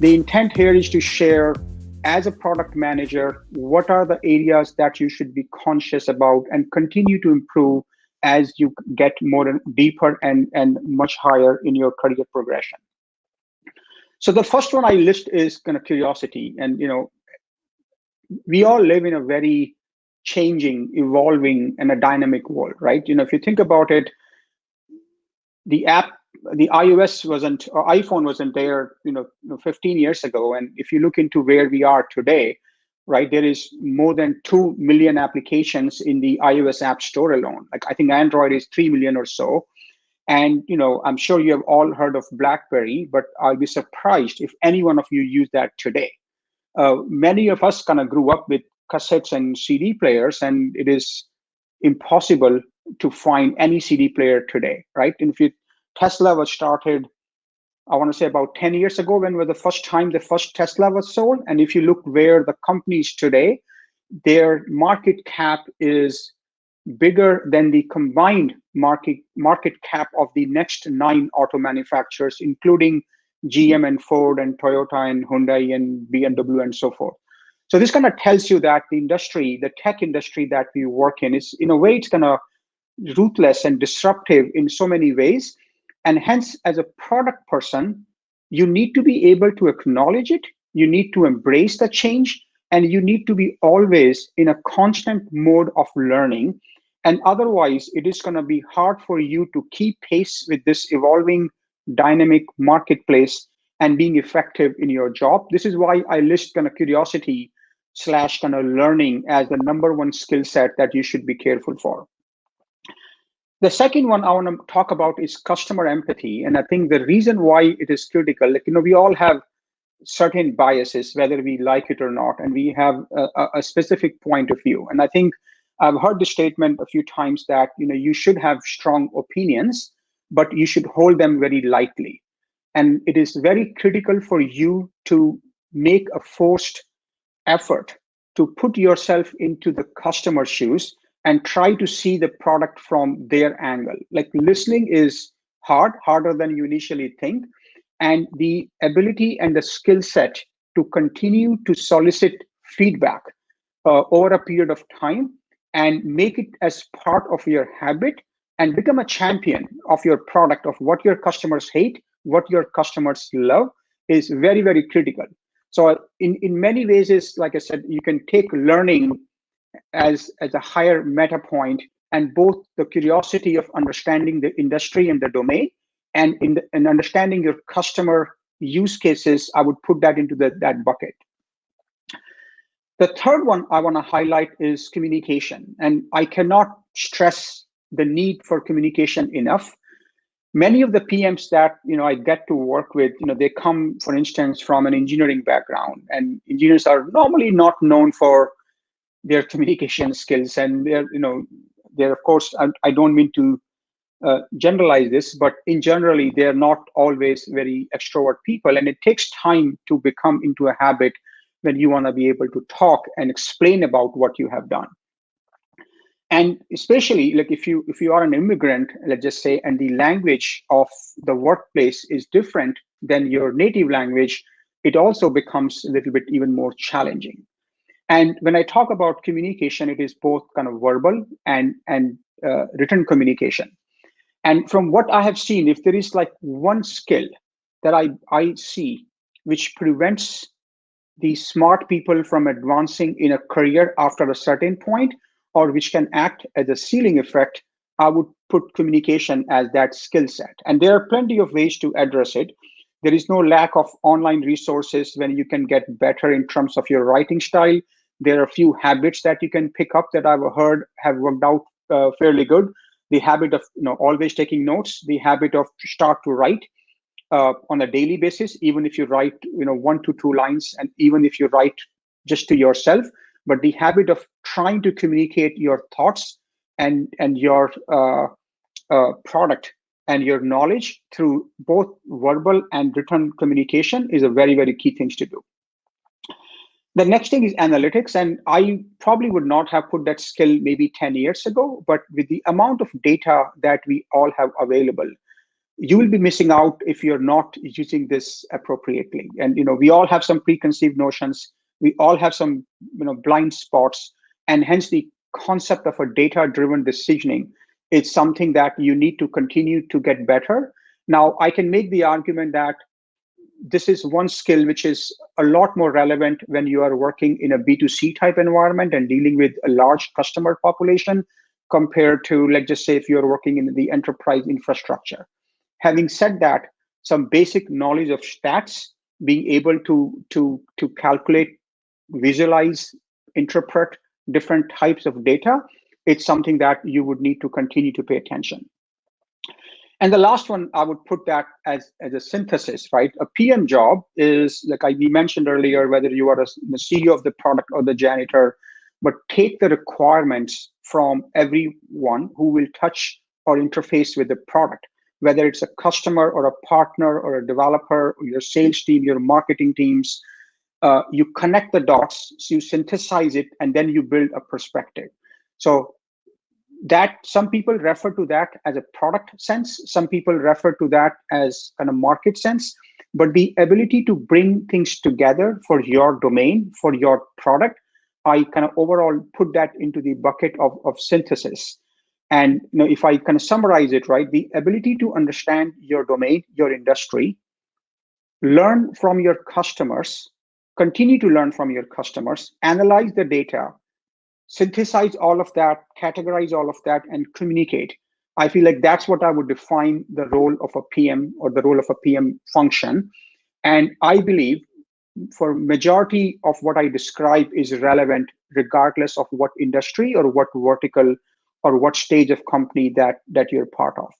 The intent here is to share, as a product manager, what are the areas that you should be conscious about and continue to improve as you get more and deeper and much higher in your career progression. So the first one I list is kind of curiosity. And we all live in a very changing, evolving, and a dynamic world, right? If you think about it, the app, the iOS wasn't, or iPhone wasn't there, 15 years ago. And if you look into where we are today, right, there is more than 2 million applications in the iOS app store alone. Like, I think Android is 3 million or so. And I'm sure you have all heard of BlackBerry, but I'll be surprised if any one of you use that today. Many of us kind of grew up with cassettes and CD players, and it is impossible to find any CD player today, right? And if Tesla was started, I want to say about 10 years ago, when was the first time the first Tesla was sold. And if you look where the companies today, their market cap is bigger than the combined market cap of the next 9 auto manufacturers, including GM and Ford and Toyota and Hyundai and BMW and so forth. So this kind of tells you that the industry, the tech industry that we work in, is, in a way, it's kind of ruthless and disruptive in so many ways. And hence, as a product person, you need to be able to acknowledge it, you need to embrace the change, and you need to be always in a constant mode of learning. And otherwise, it is going to be hard for you to keep pace with this evolving, dynamic marketplace and being effective in your job. This is why I list kind of curiosity / kind of learning as the number one skill set that you should be careful for. The second one I want to talk about is customer empathy. And I think the reason why it is critical, we all have certain biases, whether we like it or not, and we have a specific point of view. And I think I've heard the statement a few times that you should have strong opinions, but you should hold them very lightly. And it is very critical for you to make a forced effort to put yourself into the customer's shoes and try to see the product from their angle. Like, listening is harder than you initially think. And the ability and the skill set to continue to solicit feedback over a period of time and make it as part of your habit and become a champion of your product, of what your customers hate, what your customers love, is very, very critical. So in many ways, is, like I said, you can take learning as a higher meta point, and both the curiosity of understanding the industry and the domain, and in understanding your customer use cases, I would put that into that bucket. The third one I want to highlight is communication. And I cannot stress the need for communication enough. Many of the PMs that I get to work with, they come, for instance, from an engineering background, and engineers are normally not known for their communication skills. And they're of course, I don't mean to generalize this, but in generally, they're not always very extrovert people. And it takes time to become into a habit when you want to be able to talk and explain about what you have done. And especially, like, if you are an immigrant, let's just say, and the language of the workplace is different than your native language, it also becomes a little bit even more challenging. And when I talk about communication, it is both kind of verbal and written communication. And from what I have seen, if there is like one skill that I see which prevents the smart people from advancing in a career after a certain point, or which can act as a ceiling effect, I would put communication as that skill set. And there are plenty of ways to address it. There is no lack of online resources when you can get better in terms of your writing style. There are a few habits that you can pick up that I've heard have worked out fairly good. The habit of always taking notes, the habit of start to write on a daily basis, even if you write 1 to 2 lines, and even if you write just to yourself, but the habit of trying to communicate your thoughts and your product and your knowledge through both verbal and written communication is a very, very key thing to do. The next thing is analytics, and I probably would not have put that skill maybe 10 years ago, but with the amount of data that we all have available, you will be missing out if you're not using this appropriately. And we all have some preconceived notions, we all have some blind spots, and hence the concept of a data driven decisioning is something that you need to continue to get better. Now I can make the argument that this is one skill which is a lot more relevant when you are working in a B2C type environment and dealing with a large customer population, compared to, let's just say, if you're working in the enterprise infrastructure. Having said that, some basic knowledge of stats, being able to calculate, visualize, interpret different types of data, it's something that you would need to continue to pay attention. And the last one, I would put that as a synthesis, right? A PM job is, like we mentioned earlier, whether you are the CEO of the product or the janitor, but take the requirements from everyone who will touch or interface with the product, whether it's a customer or a partner or a developer or your sales team, your marketing teams. You connect the dots, so you synthesize it, and then you build a perspective. So that some people refer to that as a product sense, some people refer to that as kind of market sense, but the ability to bring things together for your domain, for your product, I kind of overall put that into the bucket of synthesis. And if I kind of summarize it, right, the ability to understand your domain, your industry, learn from your customers, continue to learn from your customers, analyze the data, synthesize all of that, categorize all of that, and communicate. I feel like that's what I would define the role of a PM or the role of a PM function. And I believe for majority of what I describe is relevant regardless of what industry or what vertical or what stage of company that you're part of.